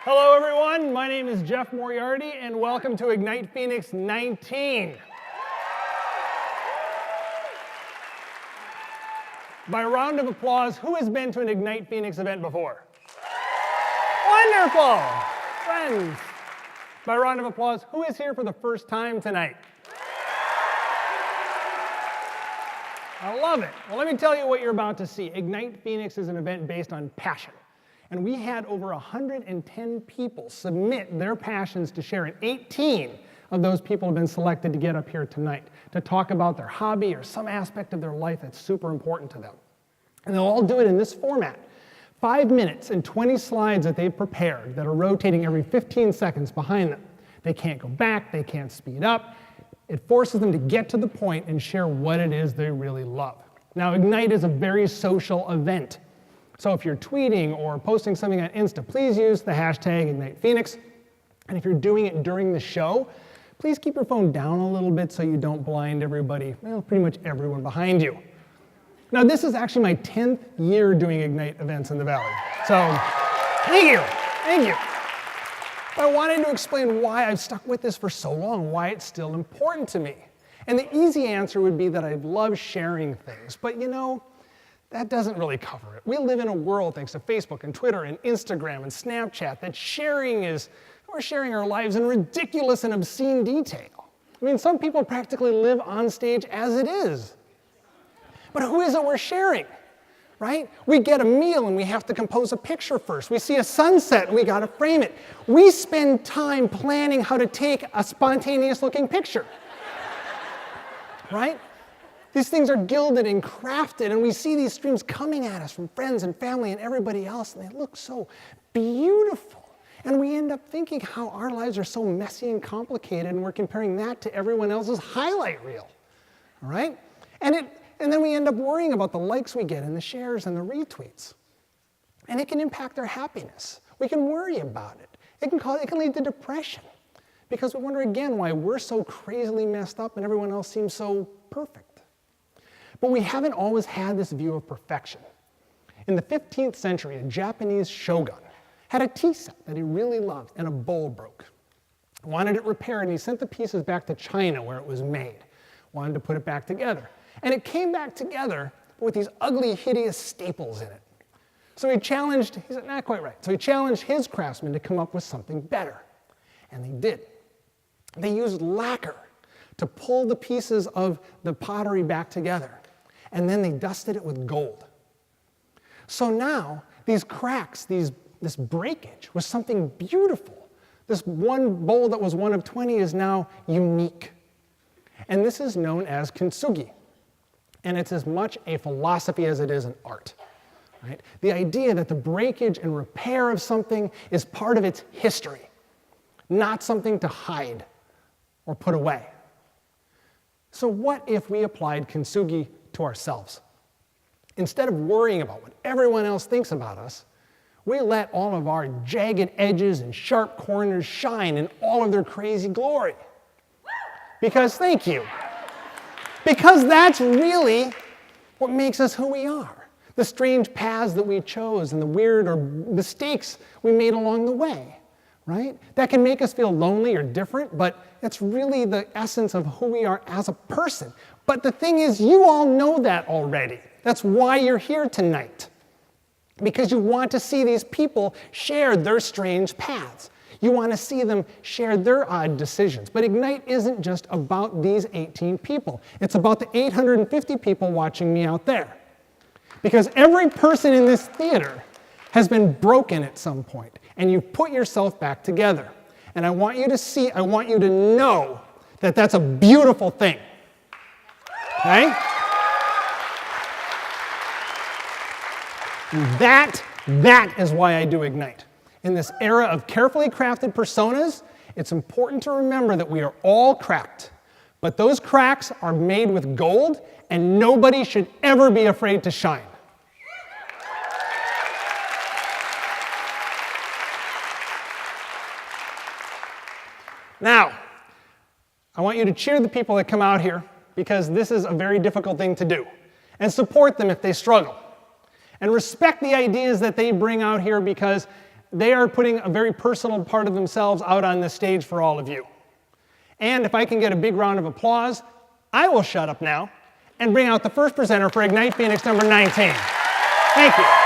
Hello everyone, my name is Jeff Moriarty and welcome to Ignite Phoenix 19. By a round of applause, who has been to an Ignite Phoenix event before? Wonderful! Friends. By a round of applause, who is here for the first time tonight? I love it. Well, let me tell you what you're about to see. Ignite Phoenix is an event based on passion. And we had over 110 people submit their passions to share, and 18 of those people have been selected to get up here tonight to talk about their hobby or some aspect of their life that's super important to them. And they'll all do it in this format. 5 minutes and 20 slides that they've prepared that are rotating every 15 seconds behind them. They can't go back, they can't speed up. It forces them to get to the point and share what it is they really love. Now, Ignite is a very social event. So if you're tweeting or posting something on Insta, please use the hashtag IgnitePhoenix. And if you're doing it during the show, please keep your phone down a little bit so you don't blind everybody, well, pretty much everyone behind you. Now, this is actually my 10th year doing Ignite events in the Valley. So, thank you. But I wanted to explain why I've stuck with this for so long, why it's still important to me. And the easy answer would be that I love sharing things, but you know, that doesn't really cover it. We live in a world, thanks to Facebook and Twitter and Instagram and Snapchat, that we're sharing our lives in ridiculous and obscene detail. I mean, some people practically live on stage as it is. But who is it we're sharing, right? We get a meal and we have to compose a picture first. We see a sunset and we gotta frame it. We spend time planning how to take a spontaneous looking picture, right? These things are gilded and crafted, and we see these streams coming at us from friends and family and everybody else, and they look so beautiful. And we end up thinking how our lives are so messy and complicated, and we're comparing that to everyone else's highlight reel, all right? And then we end up worrying about the likes we get and the shares and the retweets. And it can impact our happiness. We can worry about it. It can lead to depression, because we wonder again why we're so crazily messed up and everyone else seems so perfect. But we haven't always had this view of perfection. In the 15th century, a Japanese shogun had a tea set that he really loved, and a bowl broke. He wanted it repaired, and he sent the pieces back to China where it was made. Wanted to put it back together. And it came back together with these ugly, hideous staples in it. So he said, not quite right. So he challenged his craftsmen to come up with something better. And they did. They used lacquer to pull the pieces of the pottery back together. And then they dusted it with gold. So now, these cracks, this breakage was something beautiful. This one bowl that was one of 20 is now unique. And this is known as Kintsugi. And it's as much a philosophy as it is an art. Right? The idea that the breakage and repair of something is part of its history, not something to hide or put away. So what if we applied Kintsugi to ourselves? Instead of worrying about what everyone else thinks about us, we let all of our jagged edges and sharp corners shine in all of their crazy glory. Because, thank you. Because that's really what makes us who we are. The strange paths that we chose and the weird or mistakes we made along the way, right? That can make us feel lonely or different, but it's really the essence of who we are as a person. But the thing is, you all know that already. That's why you're here tonight. Because you want to see these people share their strange paths. You want to see them share their odd decisions. But Ignite isn't just about these 18 people. It's about the 850 people watching me out there. Because every person in this theater has been broken at some point, and you've put yourself back together. And I want you to know that that's a beautiful thing. Okay? That is why I do Ignite. In this era of carefully crafted personas, it's important to remember that we are all cracked. But those cracks are made with gold, and nobody should ever be afraid to shine. Now, I want you to cheer the people that come out here, because this is a very difficult thing to do, and support them if they struggle. And respect the ideas that they bring out here, because they are putting a very personal part of themselves out on this stage for all of you. And if I can get a big round of applause, I will shut up now and bring out the first presenter for Ignite Phoenix number 19. Thank you.